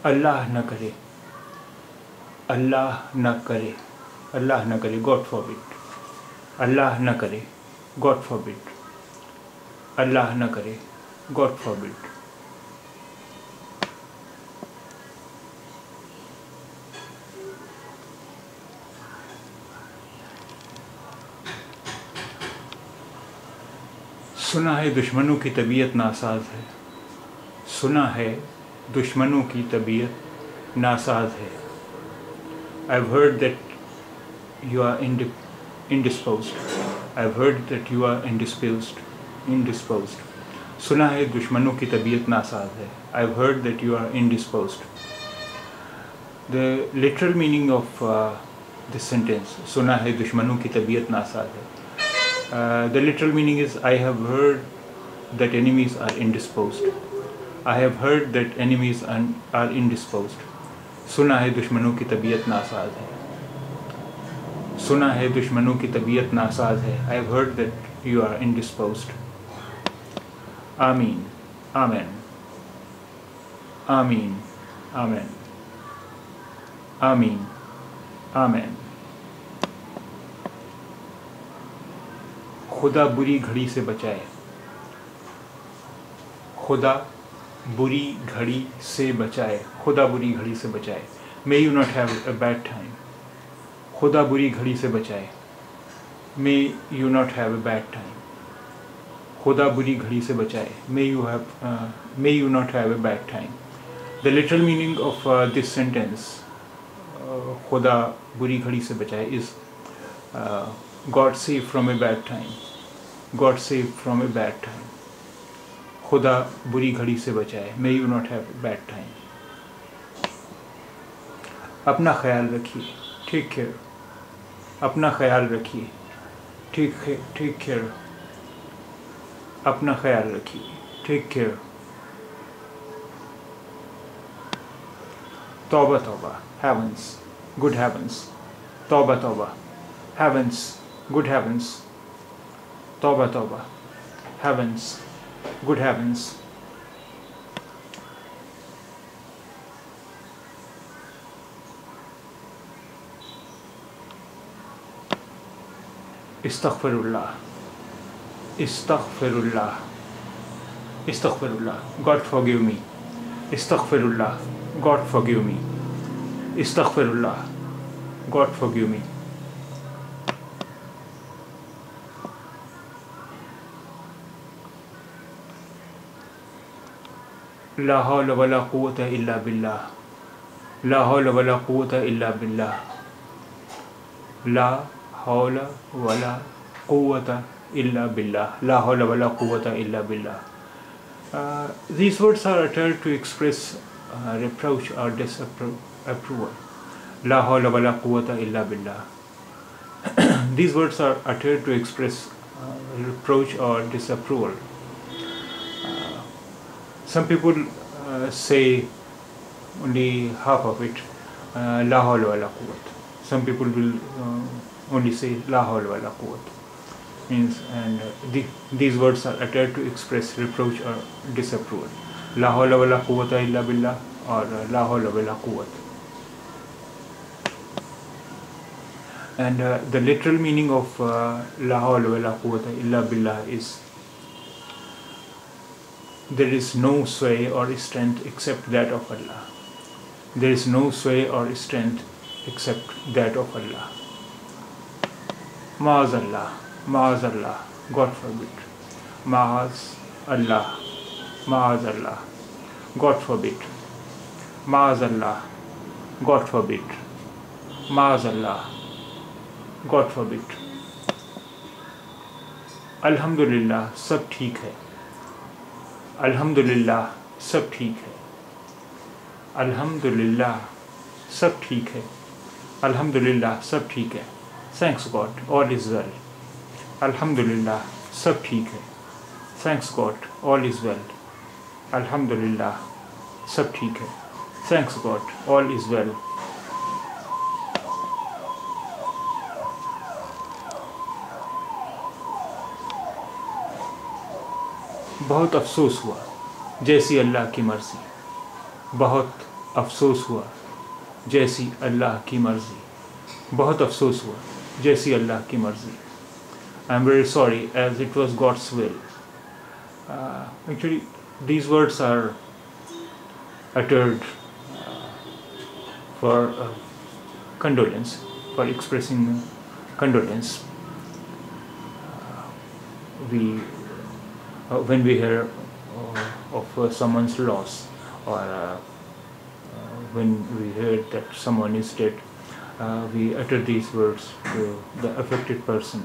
अल्लाह न करे, अल्लाह न करे, अल्लाह न करे, गॉड फॉरबिड, अल्लाह न करे, गॉड फॉरबिड, अल्लाह न करे, गॉड फॉरबिड। सुना है दुश्मनों की तबीयत नासाज है, सुना है दुश्मनों की तबीयत नासाज है। I've heard that you are indisposed. I've heard that you are indisposed. सुना है दुश्मनों की तबीयत नासाज है। I've heard that you are indisposed. The literal meaning of this sentence, सुना है दुश्मनों की तबीयत नासाज है. The literal meaning is, I have heard that enemies are indisposed. I have heard that enemies are indisposed. सुना है दुश्मनों की तबीयत नासाज है, सुना है दुश्मनों की तबीयत नासाज है। I have heard that you are indisposed. आमीन, आमेन, आमीन, आमेन, आमीन, आमेन। खुदा बुरी घड़ी से बचाए, खुदा बुरी घड़ी से बचाए, खुदा बुरी घड़ी से बचाए। May you not have a bad time. खुदा बुरी घड़ी से बचाए, May you not have a bad time. खुदा बुरी घड़ी से बचाए, May you not have a bad time. The literal meaning of this sentence, खुदा बुरी घड़ी से बचाए, is God save from a bad time. God save from a bad time. खुदा बुरी घड़ी से बचाए, May you not have a bad time. अपना ख्याल रखिए, टेक केयर, अपना ख्याल रखिए, टेक केयर, अपना ख्याल रखिए, टेक केयर। तौबा तौबा, heavens, good heavens, तौबा तौबा, heavens, good heavens, तौबा तौबा, heavens, good heavens। इस्तग़फ़िरुल्लाह, इस्तग़फ़िरुल्लाह, इस्तग़फ़िरुल्लाह, God forgive me, इस्तग़फ़िरुल्लाह, God forgive me, इस्तग़फ़िरुल्लाह, God forgive me। ला हौल वला कुव्वता इल्ला बिल्लाह, ला हौल वला कुव्वता इल्ला बिल्लाह, ला हौल वला कुव्वता इल्ला बिल्लाह, ला हौल वला कुव्वता इल्ला बिल्लाह। These words are uttered to express reproach or disapproval. ला हौल वला कुव्वता इल्ला बिल्लाह। These words are uttered to express reproach or disapproval. Some people say only half of it, La hawla wala quwwat. Some people will only say La hawla wala quwwat. Means, and these words are uttered to express reproach or disapproval. La hawla wala quwwata illa billah or La hawla wala quwwat. And the literal meaning of La hawla wala quwwata illa billah is, there is no sway or strength except that of Allah. There is no sway or strength except that of Allah. Ma'azallah, Ma'azallah, God forbid. Ma'azallah, Ma'azallah, God forbid. Ma'azallah, God forbid. Ma'azallah, God forbid. अल्हम्दुलिल्लाह सब ठीक है, अल्हम्दुलिल्लाह सब ठीक है, अल्हम्दुलिल्लाह सब ठीक है, अल्हम्दुलिल्लाह सब ठीक है। Thanks God, all is well. अल्हम्दुलिल्लाह सब ठीक है, thanks God, all is well. अल्हम्दुलिल्लाह सब ठीक है, thanks God, all is well. बहुत अफसोस हुआ, जैसी अल्लाह की मर्ज़ी, बहुत अफसोस हुआ जैसी अल्लाह की मर्ज़ी, बहुत अफसोस हुआ जैसी अल्लाह की मर्ज़ी. I am very sorry as it was God's will. Actually, these words are uttered for condolence, for expressing condolence. When we hear of someone's loss, or when we hear that someone is dead, we utter these words to the affected person.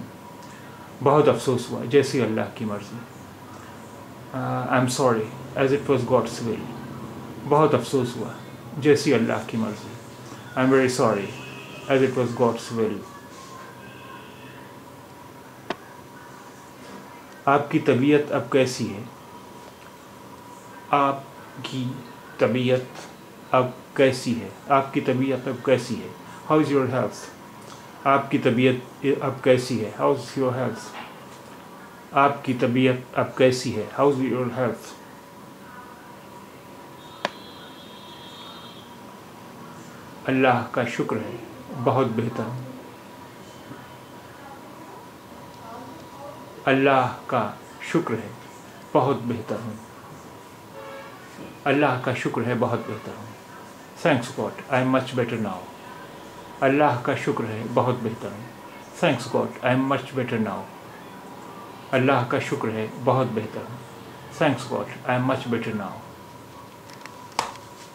बहुत अफसोस हुआ जैसी अल्लाह की मर्ज़ी. I am sorry as it was God's will. बहुत अफसोस हुआ जैसी अल्लाह की मर्ज़ी. I am very sorry as it was God's will. आपकी तबीयत अब कैसी है? आपकी तबीयत अब कैसी है? आपकी तबीयत अब कैसी है? How is your health? आपकी तबीयत अब कैसी है? How is your health? आपकी तबीयत अब कैसी है? How is your health? Allah का शुक्र है, बहुत बेहतर हूँ. अल्लाह का शुक्र है, बहुत बेहतर हूँ. अल्लाह का शुक्र है, बहुत बेहतर हूँ. Thanks God, I am much better now. Allah का शुक्र है, बहुत बेहतर हूँ. Thanks God, I am much better now. Allah का शुक्र है, बहुत बेहतर हूँ. Thanks God, I am much better now.